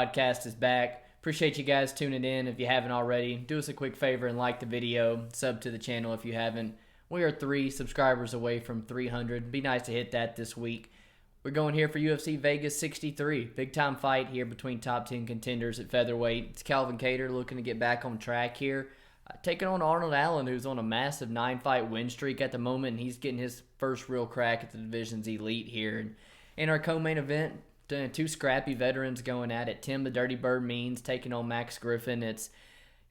podcast is back. Appreciate you guys tuning in. If you haven't already, do us a quick favor and like the video. Sub to the channel if you haven't. We are 3 subscribers away from 300. Be nice to hit that this week. We're going here for UFC Vegas 63. Big time fight here between top 10 contenders at featherweight. It's Calvin Kattar looking to get back on track here. Taking on Arnold Allen, who's on a massive 9-fight win streak at the moment. He's getting his first real crack at the division's elite here. And in our co-main event, 2 scrappy veterans going at it. Tim the Dirty Bird Means taking on Max Griffin. It's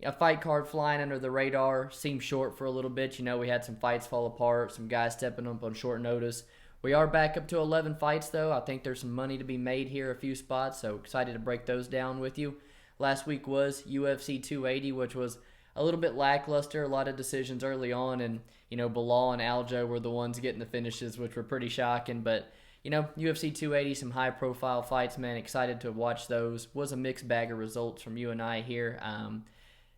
a fight card flying under the radar. Seemed short for a little bit. You know, we had some fights fall apart, some guys stepping up on short notice. We are back up to 11 fights, though. I think there's some money to be made here, a few spots, so excited to break those down with you. Last week was UFC 280, which was a little bit lackluster, a lot of decisions early on, and, you know, Bilal and Aljo were the ones getting the finishes, which were pretty shocking, but you know, UFC 280, some high-profile fights, man. Excited to watch those. Was a mixed bag of results from you and I here.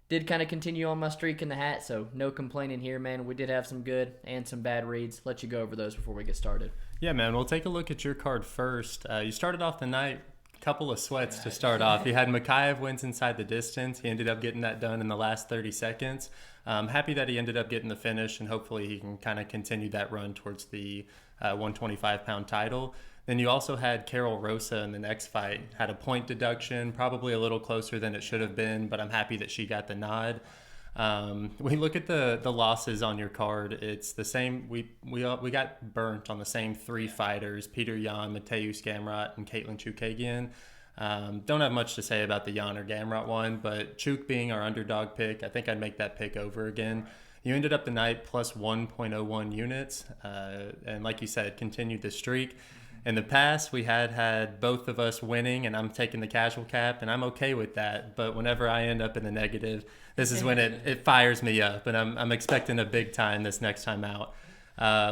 Did kind of continue on my streak in the hat, so no complaining here, man. We did have some good and some bad reads. Let you go over those before we get started. Yeah, man. We'll take a look at your card first. You started off the night, couple of sweats to start off. You had Mikhaev wins inside the distance. He ended up getting that done in the last 30 seconds. Happy that he ended up getting the finish, and hopefully he can kind of continue that run towards the 125-pound title. Then you also had Carol Rosa in the next fight. Had a point deduction, probably a little closer than it should have been, but I'm happy that she got the nod. We look at the losses on your card. It's the same. We got burnt on the same 3 fighters: Peter Yan, Mateusz Gamrot, and Caitlin Chookagian. Don't have much to say about the Yan or Gamrot one, but Chook being our underdog pick, I think I'd make that pick over again. You ended up the night plus 1.01 units, and like you said, continued the streak. In the past, we had both of us winning, and I'm taking the casual cap, and I'm okay with that. But whenever I end up in the negative, this is when it fires me up, and I'm expecting a big time this next time out.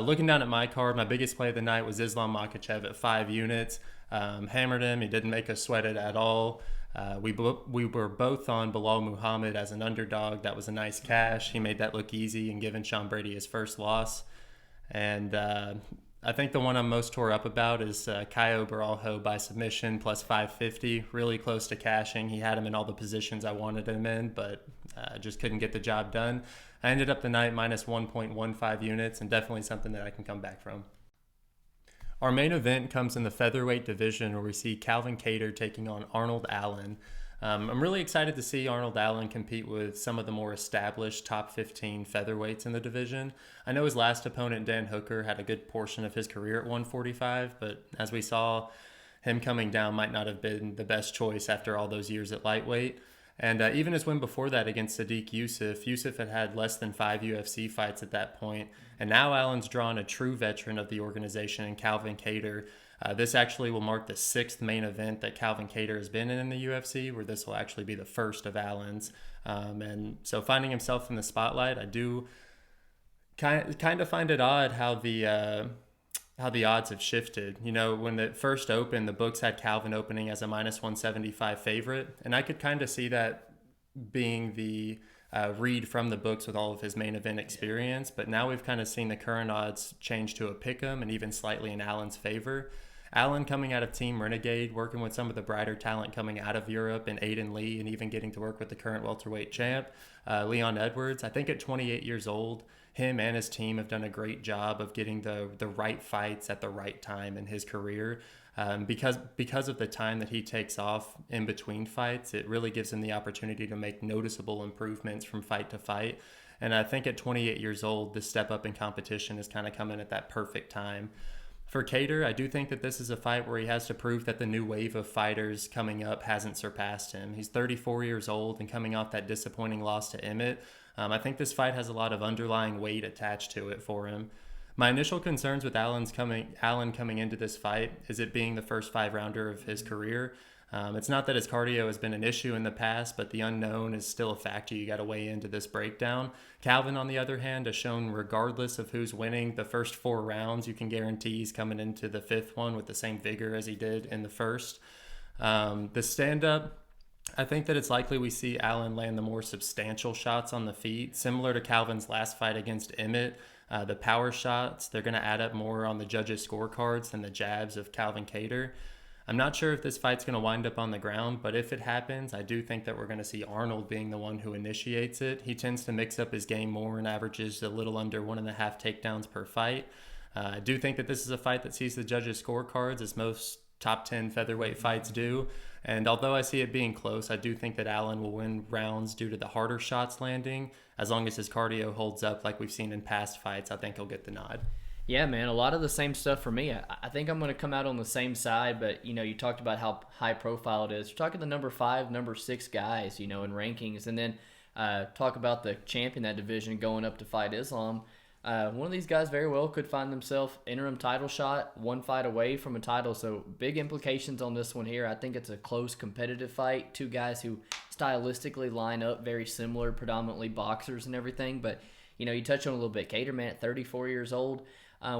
Looking down at my card, my biggest play of the night was Islam Makhachev at 5 units. Hammered him. He didn't make us sweat it at all. We were both on Bilal Muhammad as an underdog. That was a nice cash. He made that look easy and given Sean Brady his first loss. And I think the one I'm most tore up about is Caio Borralho by submission plus 550. Really close to cashing. He had him in all the positions I wanted him in, but just couldn't get the job done. I ended up the night minus 1.15 units, and definitely something that I can come back from. Our main event comes in the featherweight division, where we see Calvin Kattar taking on Arnold Allen. I'm really excited to see Arnold Allen compete with some of the more established top 15 featherweights in the division. I know his last opponent, Dan Hooker, had a good portion of his career at 145, but as we saw, him coming down might not have been the best choice after all those years at lightweight. And even his win before that against Sadiq Youssef had less than 5 UFC fights at that point. And now Allen's drawn a true veteran of the organization in Calvin Kattar. This actually will mark the 6th main event that Calvin Kattar has been in the UFC, where this will actually be the first of Allen's. And so finding himself in the spotlight, I do kind of find it odd how the odds have shifted. You know, when it first opened, the books had Calvin opening as a minus 175 favorite, and I could kind of see that being the read from the books with all of his main event experience. But now we've kind of seen the current odds change to a pick'em and even slightly in Allen's favor. Allen coming out of Team Renegade, working with some of the brighter talent coming out of Europe, and Aiden Lee, and even getting to work with the current welterweight champ, Leon Edwards. I think at 28 years old, him and his team have done a great job of getting the right fights at the right time in his career. Because of the time that he takes off in between fights, it really gives him the opportunity to make noticeable improvements from fight to fight. And I think at 28 years old, this step up in competition is kind of coming at that perfect time. For Kattar, I do think that this is a fight where he has to prove that the new wave of fighters coming up hasn't surpassed him. He's 34 years old and coming off that disappointing loss to Emmett. I think this fight has a lot of underlying weight attached to it for him. My initial concerns with Allen coming into this fight is it being the first 5-rounder of his career. It's not that his cardio has been an issue in the past, but the unknown is still a factor you got to weigh into this breakdown. Calvin, on the other hand, has shown regardless of who's winning the first 4 rounds, you can guarantee he's coming into the 5th one with the same vigor as he did in the first. The stand-up, I think that it's likely we see Allen land the more substantial shots on the feet, similar to Calvin's last fight against Emmett. The power shots, they're going to add up more on the judges' scorecards than the jabs of Calvin Kattar. I'm not sure if this fight's going to wind up on the ground, but if it happens, I do think that we're going to see Arnold being the one who initiates it. He tends to mix up his game more and averages a little under 1.5 takedowns per fight. I do think that this is a fight that sees the judges' scorecards, as most top 10 featherweight fights do. And although I see it being close, I do think that Allen will win rounds due to the harder shots landing. As long as his cardio holds up like we've seen in past fights, I think he'll get the nod. Yeah, man, a lot of the same stuff for me. I think I'm going to come out on the same side, but, you talked about how high profile it is. You're talking the number 5, number 6 guys, in rankings, and then talk about the champion that division going up to fight Islam. One of these guys very well could find themselves interim title shot, one fight away from a title, so big implications on this one here. I think it's a close competitive fight. Two guys who stylistically line up very similar, predominantly boxers and everything, but, you touch on a little bit. Kattar, man, at 34 years old.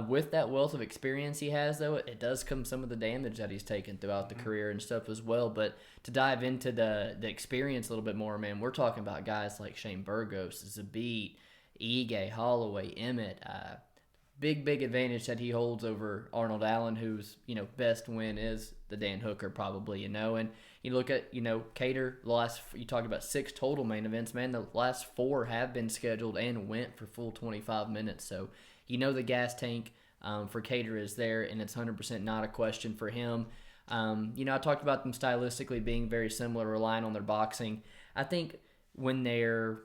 With that wealth of experience he has, though, it does come some of the damage that he's taken throughout the career and stuff as well. But to dive into the experience a little bit more, man, we're talking about guys like Shane Burgos, Zabit, Ige, Holloway, Emmett. Big advantage that he holds over Arnold Allen, whose, best win is the Dan Hooker probably, And you look at, Kattar, you talked about 6 total main events, man. The last 4 have been scheduled and went for full 25 minutes. So, the gas tank for Kattar is there, and it's 100% not a question for him. I talked about them stylistically being very similar, relying on their boxing. I think when they're,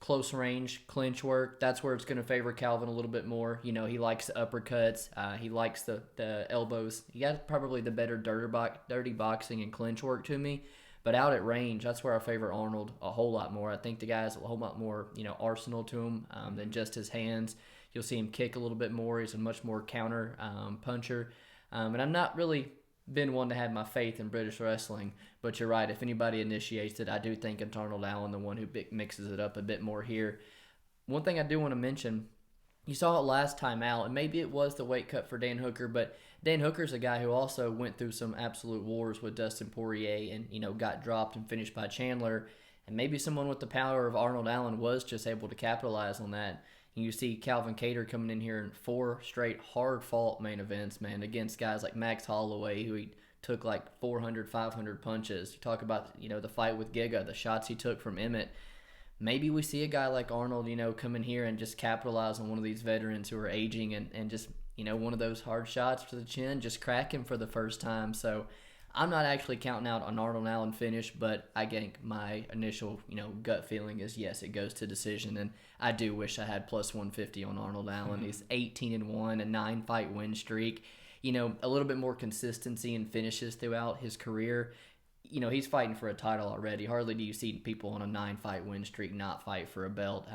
close range clinch work, that's where it's going to favor Calvin a little bit more. He likes the uppercuts. He likes the elbows. He got probably the better dirty boxing and clinch work to me. But out at range, that's where I favor Arnold a whole lot more. I think the guy has a whole lot more, arsenal to him than just his hands. You'll see him kick a little bit more. He's a much more counter puncher. And I'm not really been one to have my faith in British wrestling, but you're right. If anybody initiates it, I do think it's Arnold Allen, the one who mixes it up a bit more here. One thing I do want to mention, you saw it last time out, and maybe it was the weight cut for Dan Hooker, but Dan Hooker's a guy who also went through some absolute wars with Dustin Poirier and, got dropped and finished by Chandler. And maybe someone with the power of Arnold Allen was just able to capitalize on that. And you see Calvin Kattar coming in here in 4 straight hard-fought main events, man, against guys like Max Holloway, who he took like 400, 500 punches. You talk about, the fight with Giga, the shots he took from Emmett. Maybe we see a guy like Arnold, come in here and just capitalize on one of these veterans who are aging and just, one of those hard shots to the chin, just crack him for the first time. So I'm not actually counting out an Arnold Allen finish, but I think my initial, gut feeling is yes, it goes to decision. And I do wish I had plus 150 on Arnold Allen. He's 18-1, a 9-fight win streak. A little bit more consistency and finishes throughout his career. He's fighting for a title already. Hardly do you see people on a 9-fight win streak not fight for a belt.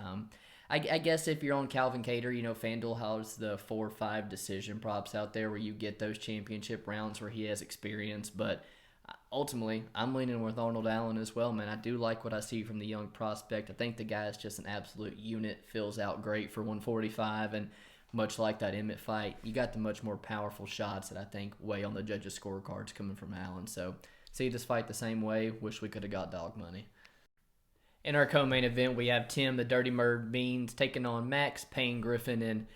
I guess if you're on Calvin Kattar, FanDuel has the 4-5 decision props out there where you get those championship rounds where he has experience. But ultimately, I'm leaning with Arnold Allen as well, man. I do like what I see from the young prospect. I think the guy is just an absolute unit, fills out great for 145, and much like that Emmett fight, you got the much more powerful shots that I think weigh on the judges' scorecards coming from Allen. So see this fight the same way. Wish we could have got dog money. In our co-main event, we have Tim, the Dirty Bird Means, taking on Max Payne Griffin. And,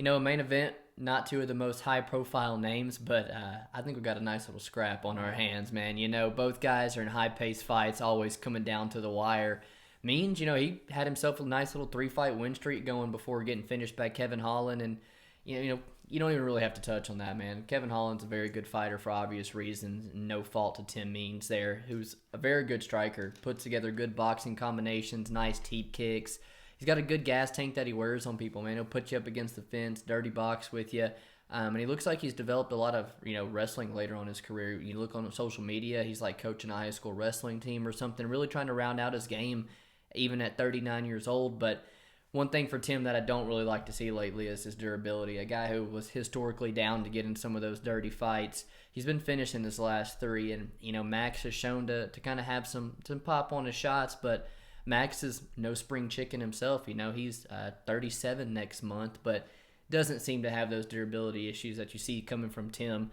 a main event, not 2 of the most high-profile names, but I think we've got a nice little scrap on our hands, man. Both guys are in high-paced fights, always coming down to the wire. Means, he had himself a nice little 3-fight win streak going before getting finished by Kevin Holland. And, you don't even really have to touch on that, man. Kevin Holland's a very good fighter for obvious reasons. No fault to Tim Means there, who's a very good striker. Puts together good boxing combinations, nice teep kicks. He's got a good gas tank that he wears on people, man. He'll put you up against the fence, dirty box with you. And he looks like he's developed a lot of, wrestling later on in his career. You look on social media, he's like coaching a high school wrestling team or something, really trying to round out his game even at 39 years old. But one thing for Tim that I don't really like to see lately is his durability. A guy who was historically down to get in some of those dirty fights. He's been finishing his last 3, and, Max has shown to kind of have some pop on his shots, but Max is no spring chicken himself. He's 37 next month, but doesn't seem to have those durability issues that you see coming from Tim.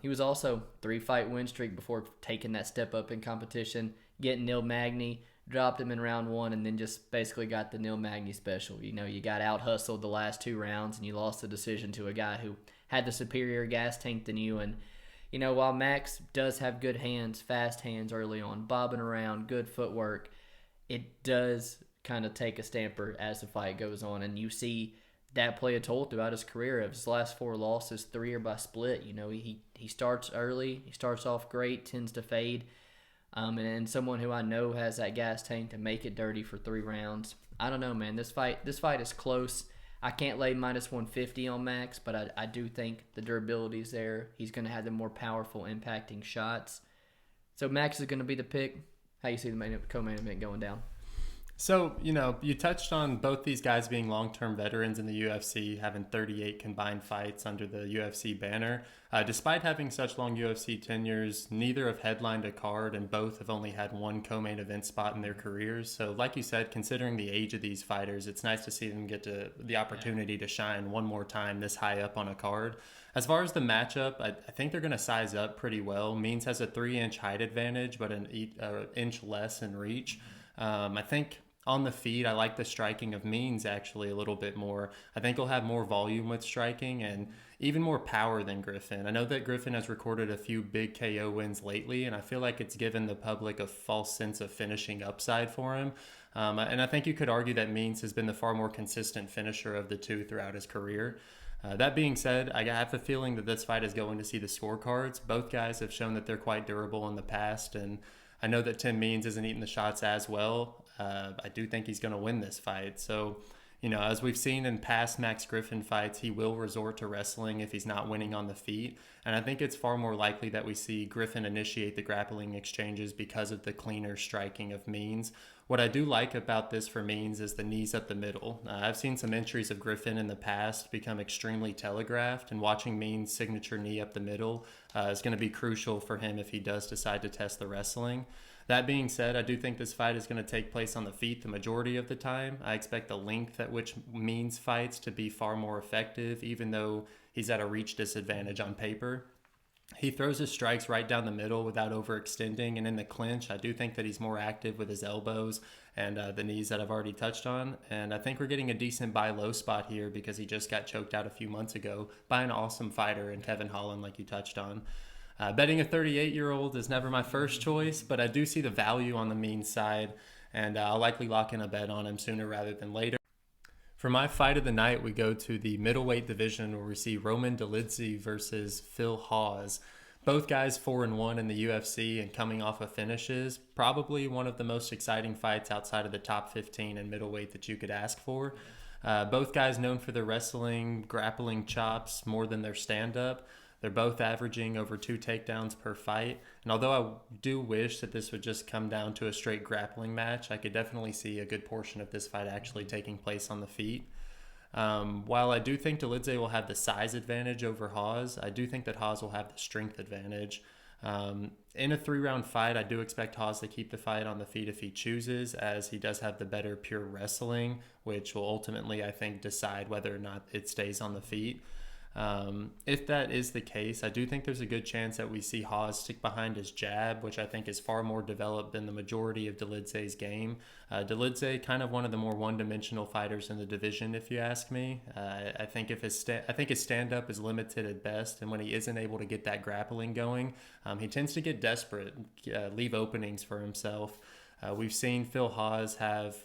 He was also 3-fight win streak before taking that step up in competition, getting Neil Magny, dropped him in round 1, and then just basically got the Neil Magny special. You got out-hustled the last 2 rounds, and you lost the decision to a guy who had the superior gas tank than you. And, while Max does have good hands, fast hands early on, bobbing around, good footwork, it does kind of take a stamper as the fight goes on. And you see that play a toll throughout his career. Of his last 4 losses, 3 are by split. He starts early, he starts off great, tends to fade. And someone who I know has that gas tank to make it dirty for 3 rounds. I don't know, man. This fight is close. I can't lay minus 150 on Max, but I do think the durability is there. He's going to have the more powerful, impacting shots. So Max is going to be the pick. How you see the co-main event going down? So, you touched on both these guys being long-term veterans in the UFC, having 38 combined fights under the UFC banner. Despite having such long UFC tenures, neither have headlined a card, and both have only had 1 co-main event spot in their careers. So, like you said, considering the age of these fighters, it's nice to see them get the opportunity to shine one more time this high up on a card. As far as the matchup, I think they're going to size up pretty well. Means has a 3-inch height advantage, but an inch less in reach. I think on the feet, I like the striking of Means actually a little bit more. I think he'll have more volume with striking and even more power than Griffin. I know that Griffin has recorded a few big KO wins lately, and I feel like it's given the public a false sense of finishing upside for him. And I think you could argue that Means has been the far more consistent finisher of the two throughout his career. That being said, I have a feeling that this fight is going to see the scorecards. Both guys have shown that they're quite durable in the past, and I know that Tim Means isn't eating the shots as well. I do think he's going to win this fight. So, as we've seen in past Max Griffin fights, he will resort to wrestling if he's not winning on the feet. And I think it's far more likely that we see Griffin initiate the grappling exchanges because of the cleaner striking of Means. What I do like about this for Means is the knees up the middle. I've seen some entries of Griffin in the past become extremely telegraphed, and watching Means' signature knee up the middle is going to be crucial for him if he does decide to test the wrestling. That being said, I do think this fight is going to take place on the feet the majority of the time. I expect the length at which Means fights to be far more effective, even though he's at a reach disadvantage on paper. He throws his strikes right down the middle without overextending, and in the clinch, I do think that he's more active with his elbows and the knees that I've already touched on. And I think we're getting a decent buy low spot here because he just got choked out a few months ago by an awesome fighter in Kevin Holland, like you touched on. Betting a 38-year-old is never my first choice, but I do see the value on the Means side, and I'll likely lock in a bet on him sooner rather than later. For my fight of the night, we go to the middleweight division where we see Dolidze versus Phil Hawes. Both guys 4-1 in the UFC and coming off of finishes. Probably one of the most exciting fights outside of the top 15 in middleweight that you could ask for. Both guys known for their wrestling, grappling chops more than their stand-up. They're both averaging over 2 takedowns per fight. And although I do wish that this would just come down to a straight grappling match, I could definitely see a good portion of this fight actually taking place on the feet. While I do think Dolidze will have the size advantage over Hawes, I do think that Hawes will have the strength advantage. In a 3-round fight, I do expect Hawes to keep the fight on the feet if he chooses, as he does have the better pure wrestling, which will ultimately, I think, decide whether or not it stays on the feet. If that is the case, I do think there's a good chance that we see Hawes stick behind his jab, which I think is far more developed than the majority of Dolidze's game. Dolidze, kind of one of the more one-dimensional fighters in the division, if you ask me. I think his stand-up is limited at best, and when he isn't able to get that grappling going, he tends to get desperate, leave openings for himself. We've seen Phil Hawes have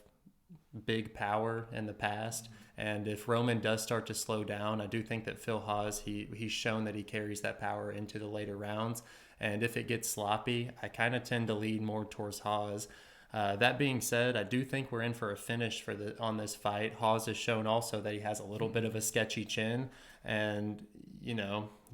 big power in the past, and if Roman does start to slow down, I do think that Phil Hawes, he's shown that he carries that power into the later rounds, and if it gets sloppy, I kind of tend to lean more towards Hawes. That being said, I do think we're in for a finish on this fight. Hawes has shown also that he has a little bit of a sketchy chin, and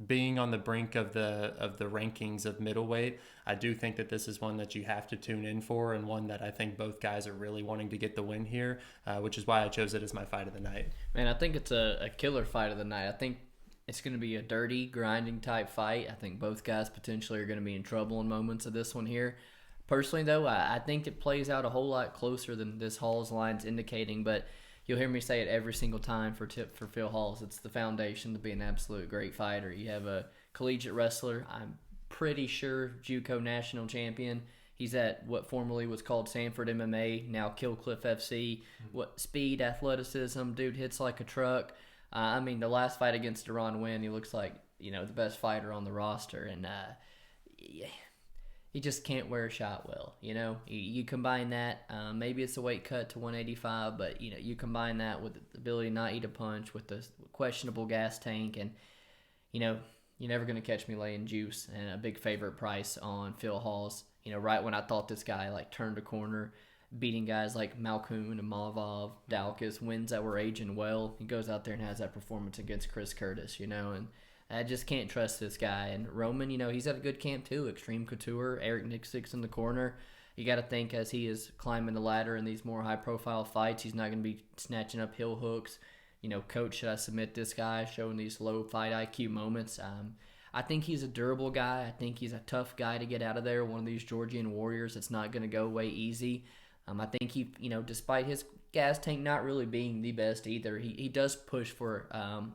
being on the brink of the rankings of middleweight, I do think that this is one that you have to tune in for, and one that I think both guys are really wanting to get the win here, which is why I chose it as my fight of the night. Man, I think it's a killer fight of the night. I think it's going to be a dirty, grinding type fight. I think both guys potentially are going to be in trouble in moments of this one here. Personally, though, I think it plays out a whole lot closer than this Hawes line's indicating, but you'll hear me say it every single time for Phil Hawes. It's the foundation to be an absolute great fighter. You have a collegiate wrestler. I'm pretty sure JUCO national champion. He's at what formerly was called Sanford MMA, now Killcliff FC. What speed, athleticism, dude hits like a truck. The last fight against Deron Wynn, he looks like the best fighter on the roster, and he just can't wear a shot well. You combine that, maybe it's a weight cut to 185, but you combine that with the ability to not eat a punch, with the questionable gas tank, and you're never going to catch me laying juice and a big favorite price on Phil Hawes. Right when I thought this guy turned a corner, beating guys like Malkoun and Malavov, Dalkas, wins that were aging well, he goes out there and has that performance against Chris Curtis, and I just can't trust this guy. And Roman, he's at a good camp too. Extreme Couture, Eric Nixick's in the corner. You got to think, as he is climbing the ladder in these more high-profile fights, he's not going to be snatching up heel hooks. Coach, should I submit this guy? Showing these low fight IQ moments. I think he's a durable guy. I think he's a tough guy to get out of there. One of these Georgian warriors that's not going to go away easy. I think he, despite his gas tank not really being the best either, he does push for,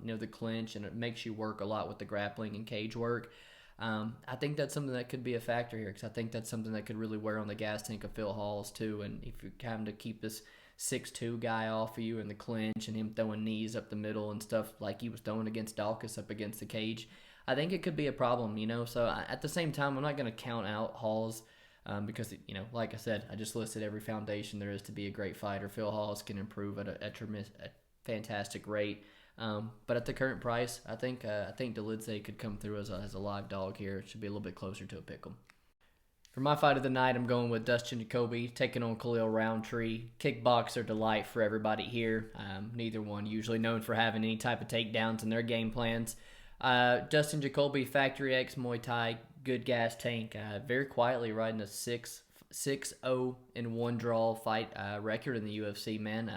the clinch, and it makes you work a lot with the grappling and cage work. I think that's something that could be a factor here, because I think that's something that could really wear on the gas tank of Phil Hawes too. And if you're having to keep this 6'2" guy off of you in the clinch, and him throwing knees up the middle and stuff like he was throwing against Dalkas up against the cage, I think it could be a problem, So at the same time, I'm not going to count out Hawes. Because, like I said, I just listed every foundation there is to be a great fighter. Phil Hawes can improve at a fantastic rate. But at the current price, I think Dolidze could come through as a live dog here. It should be a little bit closer to a pick'em. For my fight of the night, I'm going with Dustin Jacoby taking on Khalil Rountree. Kickboxer delight for everybody here. Neither one usually known for having any type of takedowns in their game plans. Dustin Jacoby, Factory X Muay Thai, good gas tank, very quietly riding a 6-0 in one draw fight record in the UFC, man.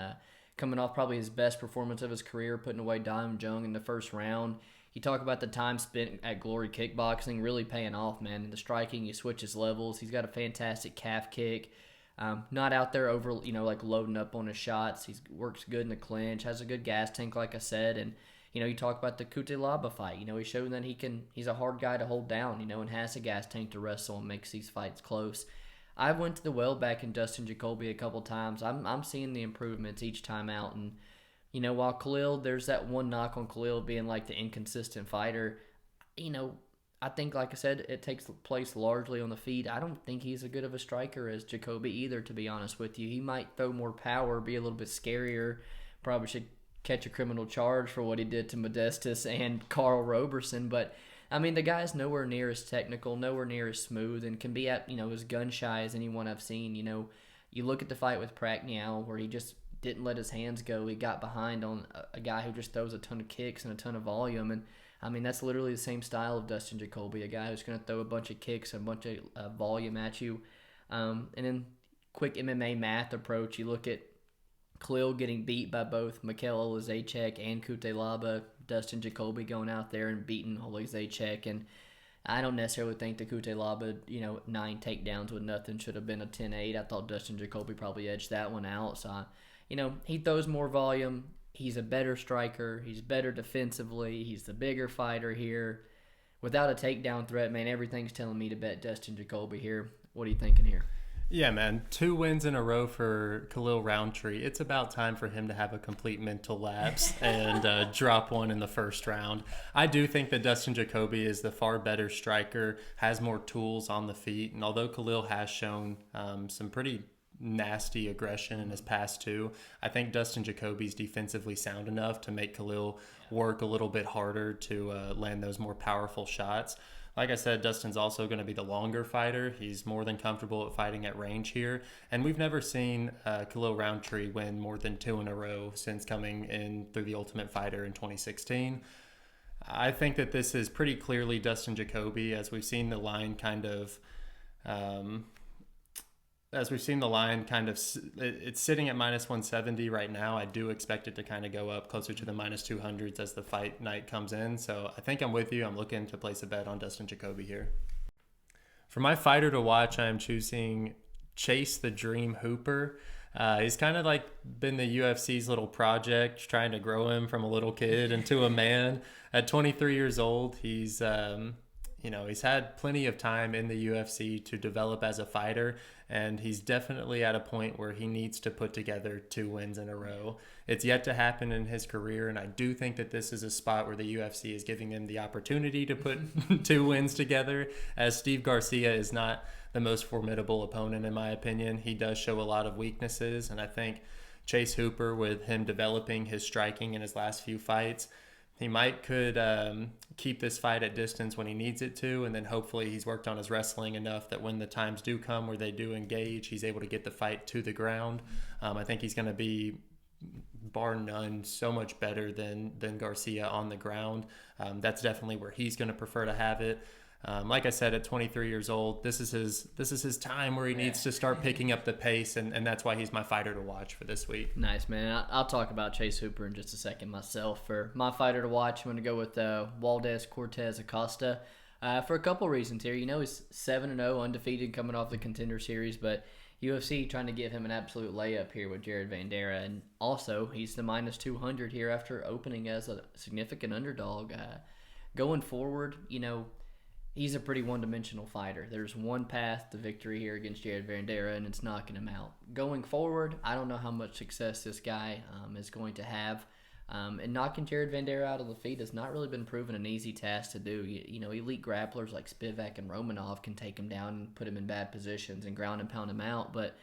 Coming off probably his best performance of his career, putting away Dam Jung in the first round. You talk about the time spent at Glory Kickboxing, really paying off, man. In the striking, he switches levels. He's got a fantastic calf kick. Not out there over, loading up on his shots. He works good in the clinch, has a good gas tank, like I said, and you talk about the Kutelaba fight. He's shown that he's a hard guy to hold down, and has a gas tank to wrestle and makes these fights close. I went to the well back in Dustin Jacoby a couple times. I'm seeing the improvements each time out. And, while Khalil, there's that one knock on Khalil being like the inconsistent fighter, I think, like I said, it takes place largely on the feet. I don't think he's as good of a striker as Jacoby either, to be honest with you. He might throw more power, be a little bit scarier, probably should catch a criminal charge for what he did to Modestus and Carl Roberson, but the guy's nowhere near as technical, nowhere near as smooth, and can be at as gun shy as anyone I've seen. You look at the fight with Pragnell where he just didn't let his hands go. He got behind on a guy who just throws a ton of kicks and a ton of volume, and that's literally the same style of Dustin Jacoby, a guy who's going to throw a bunch of kicks and a bunch of volume at you, and then quick MMA math approach. You look at Khalil getting beat by both Mikhail Olazechek and Kutelaba, Dustin Jacoby going out there and beating Olazechek, and I don't necessarily think the Kutelaba, 9 takedowns with nothing should have been a 10-8. I thought Dustin Jacoby probably edged that one out. So, he throws more volume. He's a better striker. He's better defensively. He's the bigger fighter here. Without a takedown threat, man, everything's telling me to bet Dustin Jacoby here. What are you thinking here? Yeah, man. 2 wins in a row for Khalil Rountree. It's about time for him to have a complete mental lapse and drop one in the first round. I do think that Dustin Jacoby is the far better striker, has more tools on the feet, and although Khalil has shown some pretty nasty aggression in his past too, I think Dustin Jacoby's defensively sound enough to make Khalil work a little bit harder to land those more powerful shots. Like I said, Dustin's also going to be the longer fighter. He's more than comfortable at fighting at range here. And we've never seen Khalil Rountree win more than 2 in a row since coming in through the Ultimate Fighter in 2016. I think that this is pretty clearly Dustin Jacoby, as we've seen the line kind of it's sitting at minus 170 right now. I do expect it to kind of go up closer to the minus 200s as the fight night comes in. So I think I'm with you. I'm looking to place a bet on Dustin Jacoby here. For my fighter to watch, I am choosing Chase the Dream Hooper. He's kind of like been the UFC's little project, trying to grow him from a little kid into a man. At 23 years old, he's he's had plenty of time in the UFC to develop as a fighter, and he's definitely at a point where he needs to put together 2 wins in a row. It's yet to happen in his career, and I do think that this is a spot where the UFC is giving him the opportunity to put 2 wins together, as Steve Garcia is not the most formidable opponent in my opinion. He does show a lot of weaknesses, and I think Chase Hooper, with him developing his striking in his last few fights, he could keep this fight at distance when he needs it to, and then hopefully he's worked on his wrestling enough that when the times do come where they do engage, he's able to get the fight to the ground. I think he's going to be, bar none, so much better than Garcia on the ground. That's definitely where he's going to prefer to have it. Like I said, at 23 years old, this is his time where he needs to start picking up the pace, and that's why he's my fighter to watch for this week. Nice, man. I'll talk about Chase Hooper in just a second myself. For my fighter to watch, I'm going to go with Valdez Cortez Acosta for a couple reasons here. He's 7-0, undefeated coming off the Contender Series, but UFC trying to give him an absolute layup here with Jared Vanderaa, and also he's the minus 200 here after opening as a significant underdog. Going forward, he's a pretty one-dimensional fighter. There's one path to victory here against Jared Vanderaa, and it's knocking him out. Going forward, I don't know how much success this guy is going to have. And knocking Jared Vanderaa out of the feet has not really been proven an easy task to do. Elite grapplers like Spivak and Romanov can take him down and put him in bad positions and ground and pound him out. But,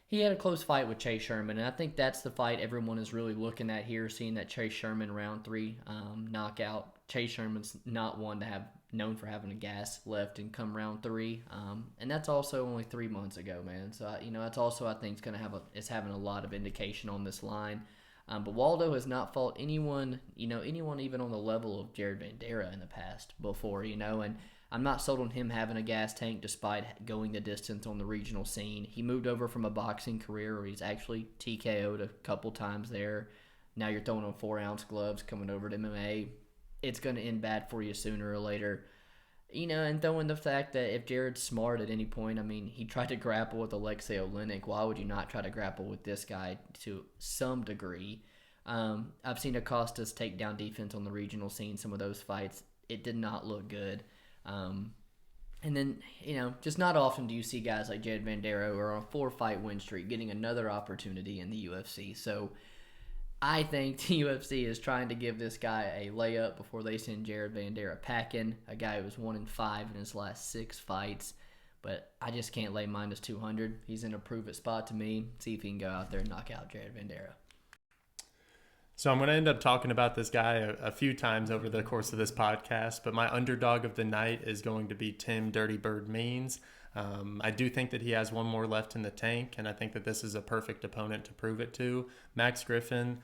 he had a close fight with Chase Sherman, and I think that's the fight everyone is really looking at here, seeing that Chase Sherman round 3 knockout. Chase Sherman's not one to have known for having a gas left and come round 3, and that's also only 3 months ago, man. So that's also, I think, is having a lot of indication on this line. But Waldo has not fought anyone even on the level of Jared Vanderaa in the past before, and I'm not sold on him having a gas tank despite going the distance on the regional scene. He moved over from a boxing career where he's actually TKO'd a couple times there. Now you're throwing on 4-ounce gloves, coming over to MMA. It's going to end bad for you sooner or later. And throwing the fact that if Jared's smart at any point, he tried to grapple with Alexei Oleinik. Why would you not try to grapple with this guy to some degree? I've seen Acosta's take down defense on the regional scene, some of those fights. It did not look good. And then, just not often do you see guys like Jared Vanderaa who are on a 4-fight win streak getting another opportunity in the UFC. So I think the UFC is trying to give this guy a layup before they send Jared Vanderaa packing, a guy who was 1-5 in his last 6 fights. But I just can't lay minus 200. He's in a prove-it spot to me. See if he can go out there and knock out Jared Vanderaa. So I'm going to end up talking about this guy a few times over the course of this podcast, but my underdog of the night is going to be Tim Dirty Bird Means. I do think that he has one more left in the tank, and I think that this is a perfect opponent to prove it to. Max Griffin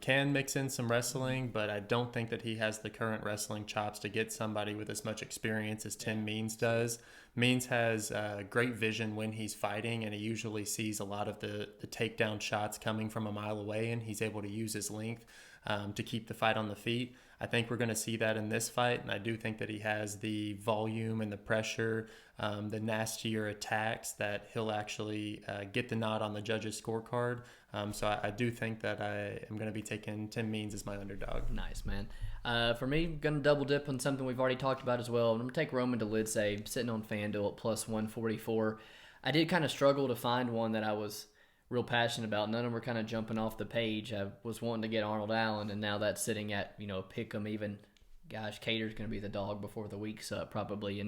can mix in some wrestling, but I don't think that he has the current wrestling chops to get somebody with as much experience as Tim Means does. Means has great vision when he's fighting, and he usually sees a lot of the takedown shots coming from a mile away, and he's able to use his length to keep the fight on the feet. I think we're going to see that in this fight, and I do think that he has the volume and the pressure, the nastier attacks that he'll actually get the nod on the judges' scorecard. So I do think that I am going to be taking Tim Means as my underdog. Nice, man. For me, I'm going to double dip on something we've already talked about as well. I'm going to take Roman Dolidze, sitting on FanDuel at plus 144. I did kind of struggle to find one that I was real passionate about. None of them were kind of jumping off the page. I was wanting to get Arnold Allen, and now that's sitting at, pick 'em even. Gosh, Cater's going to be the dog before the week's up, probably,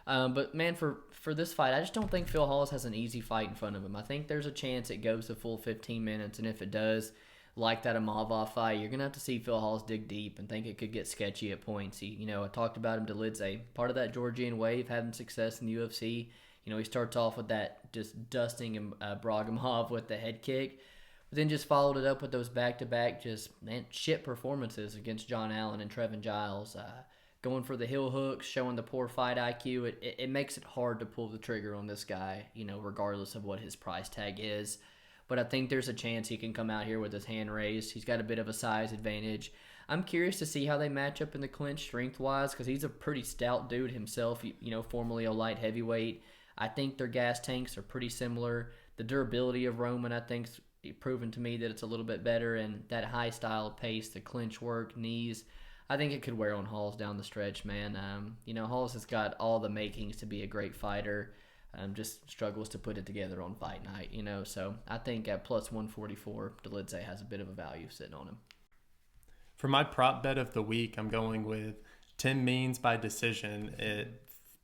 But, man, for this fight, I just don't think Phil Hawes has an easy fight in front of him. I think there's a chance it goes the full 15 minutes, and if it does, like that Amava fight, you're going to have to see Phil Hawes dig deep and think it could get sketchy at points. I talked about him, Dolidze, part of that Georgian wave, having success in the UFC. He starts off with that just dusting Bragimov with the head kick, but then just followed it up with those back-to-back shit performances against John Allen and Trevin Giles. Going for the heel hooks, showing the poor fight IQ. It makes it hard to pull the trigger on this guy, regardless of what his price tag is. But I think there's a chance he can come out here with his hand raised. He's got a bit of a size advantage. I'm curious to see how they match up in the clinch strength-wise, because he's a pretty stout dude himself, formerly a light heavyweight. I think their gas tanks are pretty similar. The durability of Roman, I think, proven to me that it's a little bit better, and that high style of pace, the clinch work, knees. I think it could wear on Hawes down the stretch, man. Hawes has got all the makings to be a great fighter. Just struggles to put it together on fight night, So I think at plus 144, Dolidze has a bit of a value sitting on him. For my prop bet of the week, I'm going with Tim Means by decision at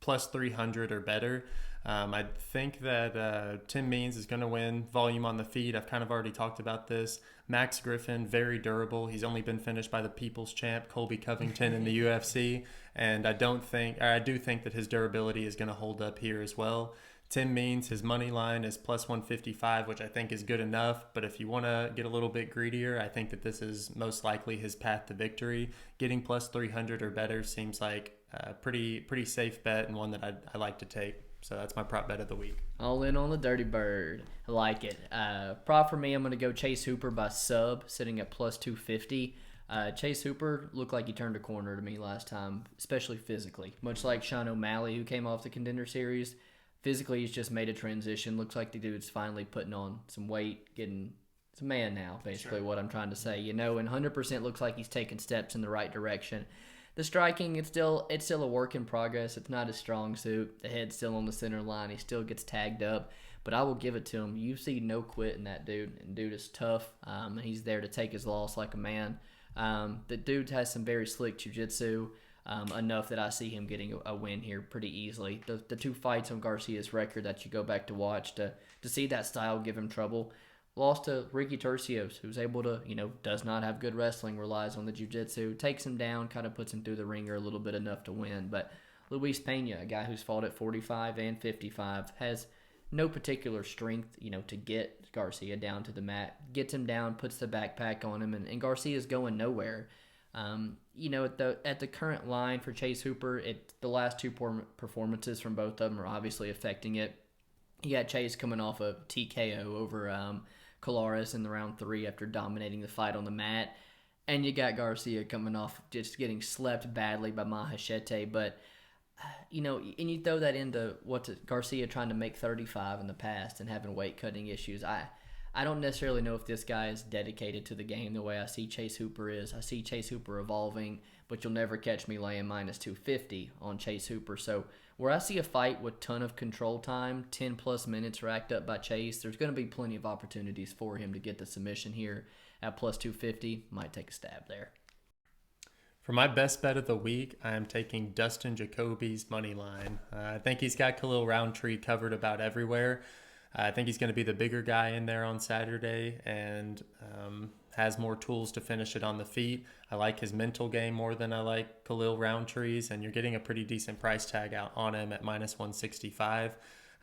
plus 300 or better. I think that Tim Means is going to win volume on the feet. I've kind of already talked about this. Max Griffin, very durable. He's only been finished by the people's champ, Colby Covington, in the UFC. And I do think that his durability is going to hold up here as well. Tim Means, his money line is plus 155, which I think is good enough. But if you want to get a little bit greedier, I think that this is most likely his path to victory. Getting plus 300 or better seems like a pretty safe bet and one that I like to take. So that's my prop bet of the week. All in on the Dirty Bird. I like it. Prop for me, I'm going to go Chase Hooper by sub, sitting at plus 250. Chase Hooper looked like he turned a corner to me last time, especially physically. Much like Sean O'Malley, who came off the Contender Series. Physically, he's just made a transition. Looks like the dude's finally putting on some weight, getting it's a man now, basically, what I'm trying to say. And 100% looks like he's taking steps in the right direction. The striking, it's still a work in progress. It's not his strong suit. The head's still on the center line. He still gets tagged up. But I will give it to him. You see no quit in that dude. And dude is tough. He's there to take his loss like a man. The dude has some very slick jiu-jitsu, enough that I see him getting a win here pretty easily. The two fights on Garcia's record that you go back to watch to see that style give him trouble. Lost to Ricky Tercios, who's able to, does not have good wrestling, relies on the jiu-jitsu, takes him down, kind of puts him through the ringer a little bit enough to win. But Luis Pena, a guy who's fought at 45 and 55, has no particular strength, to get Garcia down to the mat. Gets him down, puts the backpack on him, and Garcia's going nowhere. At the current line for Chase Hooper, the last two performances from both of them are obviously affecting it. You got Chase coming off a TKO over Colares in the round 3 after dominating the fight on the mat. And you got Garcia coming off just getting slept badly by Mahachete. But, and you throw that into Garcia trying to make 35 in the past and having weight-cutting issues. I don't necessarily know if this guy is dedicated to the game the way I see Chase Hooper is. I see Chase Hooper evolving, but you'll never catch me laying minus 250 on Chase Hooper. So where I see a fight with ton of control time, 10-plus minutes racked up by Chase, there's going to be plenty of opportunities for him to get the submission here at plus 250. Might take a stab there. For my best bet of the week, I am taking Dustin Jacoby's money line. I think he's got Khalil Rountree covered about everywhere. I think he's going to be the bigger guy in there on Saturday and has more tools to finish it on the feet. I like his mental game more than I like Khalil Rountree's, and you're getting a pretty decent price tag out on him at minus 165.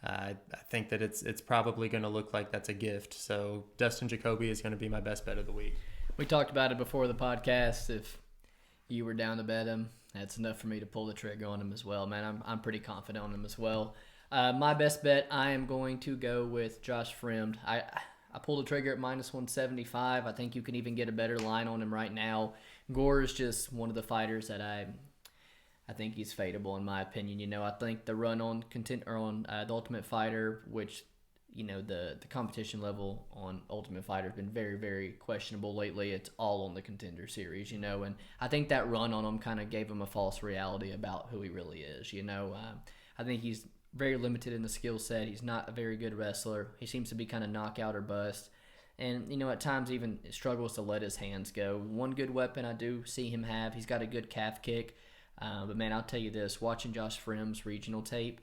I think that it's probably going to look like that's a gift. So Dustin Jacoby is going to be my best bet of the week. We talked about it before the podcast. If you were down to bet him, that's enough for me to pull the trigger on him as well, man. I'm pretty confident on him as well. My best bet, I am going to go with Josh Fremd. I pulled the trigger at minus 175. I think you can even get a better line on him right now. Gore is just one of the fighters that I think he's fadeable in my opinion. I think the run on the Ultimate Fighter, which the competition level on Ultimate Fighter has been very, very questionable lately. It's all on the Contender Series, and I think that run on him kind of gave him a false reality about who he really is. I think he's very limited in the skill set. He's not a very good wrestler. He seems to be kind of knockout or bust. And, at times even struggles to let his hands go. One good weapon I do see him have, he's got a good calf kick. But, man, I'll tell you this, watching Josh Fremd's regional tape,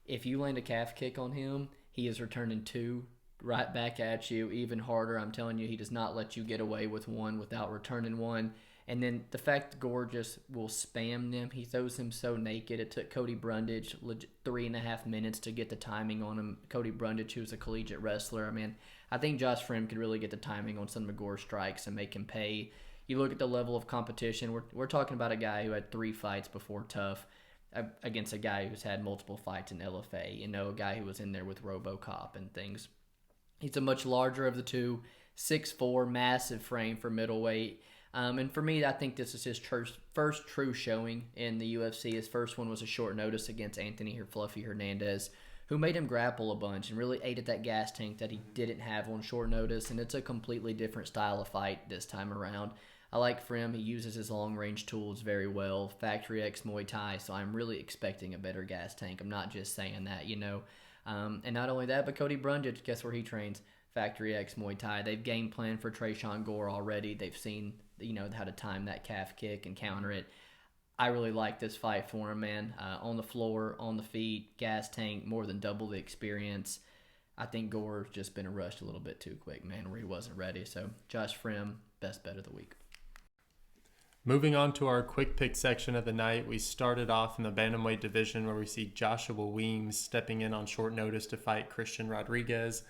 if you land a calf kick on him, he is returning 2 right back at you, even harder. I'm telling you, he does not let you get away with one without returning one. And then the fact that Gore just will spam them, he throws him so naked. It took Cody Brundage 3.5 minutes to get the timing on him. Cody Brundage, who's a collegiate wrestler. I think Josh Fremd could really get the timing on some of Gore's strikes and make him pay. You look at the level of competition. We're talking about a guy who had 3 fights before Tough against a guy who's had multiple fights in LFA. A guy who was in there with RoboCop and things. He's a much larger of the two, 6'4", massive frame for middleweight. And for me, I think this is his first true showing in the UFC. His first one was a short notice against Anthony Fluffy Hernandez, who made him grapple a bunch and really ate at that gas tank that he didn't have on short notice. And it's a completely different style of fight this time around. I like Frem. He uses his long-range tools very well. Factory X Muay Thai, so I'm really expecting a better gas tank. I'm not just saying that, And not only that, but Cody Brundage, guess where he trains? Factory X Muay Thai. They've game planned for Trayshawn Gore already. They've seen, how to time that calf kick and counter it. I really like this fight for him, man. On the floor, on the feet, gas tank, more than double the experience. I think Gore's just been rushed a little bit too quick, man, where he wasn't ready. So Josh Frem, best bet of the week. Moving on to our quick pick section of the night, we started off in the bantamweight division where we see Joshua Weems stepping in on short notice to fight Christian Rodriguez.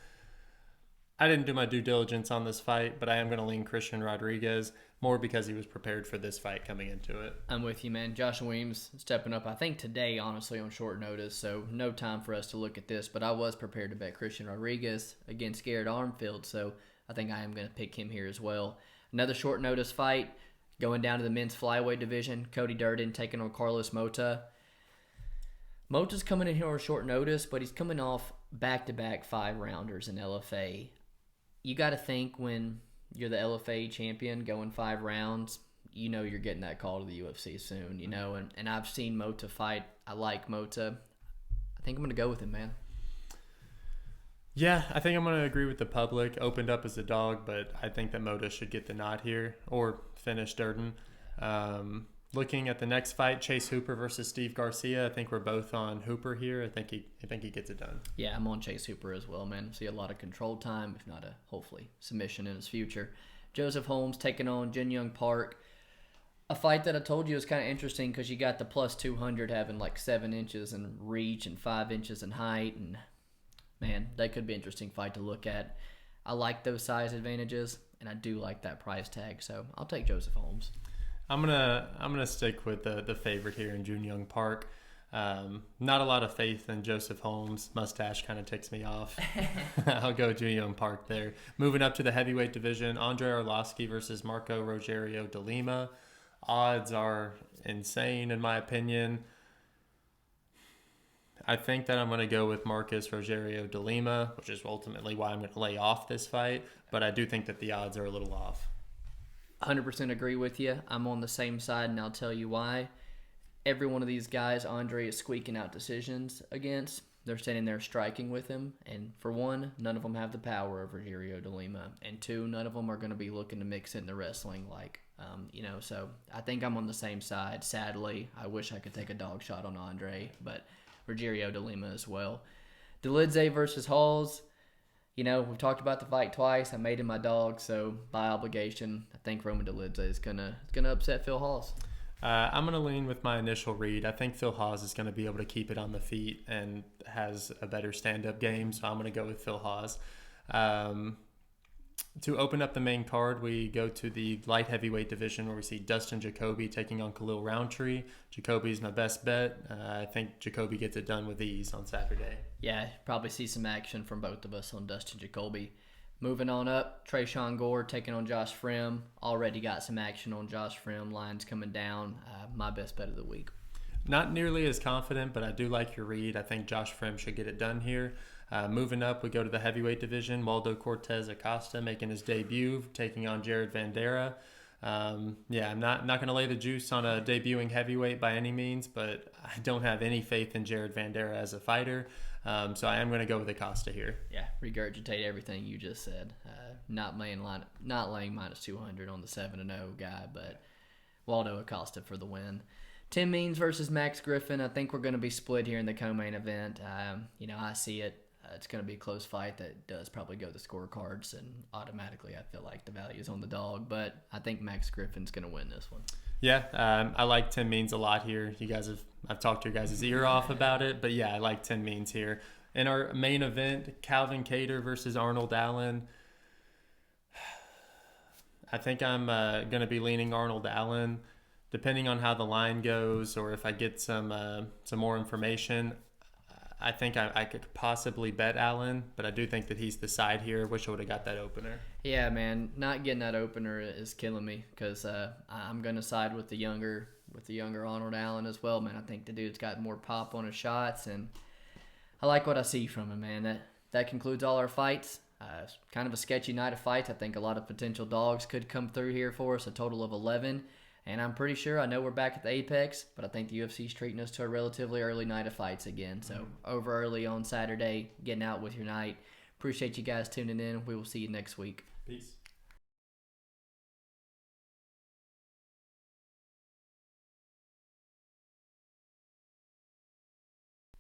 I didn't do my due diligence on this fight, but I am going to lean Christian Rodriguez more because he was prepared for this fight coming into it. I'm with you, man. Joshua Weems stepping up, I think, today, honestly, on short notice, so no time for us to look at this, but I was prepared to bet Christian Rodriguez against Garrett Armfield, so I think I am going to pick him here as well. Another short notice fight, going down to the men's flyweight division, Cody Durden taking on Carlos Mota. Mota's coming in here on short notice, but he's coming off back-to-back 5-rounders in LFA. You got to think when you're the LFA champion going 5 rounds, you're getting that call to the UFC soon, and I've seen Mota fight. I like Mota. I think I'm going to go with him, man. Yeah, I think I'm going to agree with the public. Opened up as a dog, but I think that Mota should get the nod here or finish Durden. Looking at the next fight, Chase Hooper versus Steve Garcia. I think we're both on Hooper here. I think he gets it done. Yeah, I'm on Chase Hooper as well, man. See a lot of control time, if not a hopefully submission in his future. Joseph Holmes taking on Jin Young Park. A fight that I told you is kind of interesting because you got the plus 200 having like 7 inches in reach and 5 inches in height, and man, that could be an interesting fight to look at. I like those size advantages, and I do like that price tag, so I'll take Joseph Holmes. I'm gonna stick with the favorite here in Jun Young Park. Not a lot of faith in Joseph Holmes. Mustache kind of ticks me off. I'll go Jun Young Park there. Moving up to the heavyweight division, Andre Arlovsky versus Marco Rogerio de Lima. Odds are insane in my opinion. I think that I'm going to go with Marcus Rogerio de Lima, which is ultimately why I'm going to lay off this fight. But I do think that the odds are a little off. 100% agree with you. I'm on the same side, and I'll tell you why. Every one of these guys Andre is squeaking out decisions against. They're standing there striking with him. And for one, none of them have the power of Rogerio de Lima. And two, none of them are going to be looking to mix it in the wrestling so I think I'm on the same side. Sadly, I wish I could take a dog shot on Andre, but Rogerio de Lima as well. Dolidze versus Hawes. We've talked about the fight twice. I made him my dog, so by obligation, I think Roman Dolidze is gonna upset Phil Hawes. I'm going to lean with my initial read. I think Phil Hawes is going to be able to keep it on the feet and has a better stand-up game, so I'm going to go with Phil Hawes. To open up the main card, we go to the light heavyweight division where we see Dustin Jacoby taking on Khalil Rountree. Jacoby's my best bet. I think Jacoby gets it done with ease on Saturday. Yeah, probably see some action from both of us on Dustin Jacoby. Moving on up, Trayshawn Gore taking on Josh Frem. Already got some action on Josh Frem. Lines coming down. My best bet of the week. Not nearly as confident, but I do like your read. I think Josh Frem should get it done here. Moving up, we go to the heavyweight division. Waldo Cortez Acosta making his debut, taking on Jared Vanderaa. I'm not going to lay the juice on a debuting heavyweight by any means, but I don't have any faith in Jared Vanderaa as a fighter. So I am going to go with Acosta here. Yeah, regurgitate everything you just said. Not laying minus 200 on the 7-0 guy, but Waldo Acosta for the win. Tim Means versus Max Griffin. I think we're going to be split here in the co-main event. I see it. It's going to be a close fight that does probably go the scorecards, and automatically I feel like the value is on the dog, but I think Max Griffin's going to win this one. Yeah, I like Tim Means a lot here. I've talked your guys' ear off about it, but yeah, I like Tim Means here. In our main event, Calvin Kattar versus Arnold Allen. I think I'm going to be leaning Arnold Allen. Depending on how the line goes or if I get some more information, I think I could possibly bet Allen, but I do think that he's the side here. Wish I would have got that opener. Yeah, man, not getting that opener is killing me because I'm gonna side with the younger Arnold Allen as well, man. I think the dude's got more pop on his shots, and I like what I see from him, man. That concludes all our fights. Kind of a sketchy night of fights. I think a lot of potential dogs could come through here for us, a total of 11. And I'm pretty sure, I know we're back at the Apex, but I think the UFC's treating us to a relatively early night of fights again. So over early on Saturday, getting out with your night. Appreciate you guys tuning in. We will see you next week. Peace.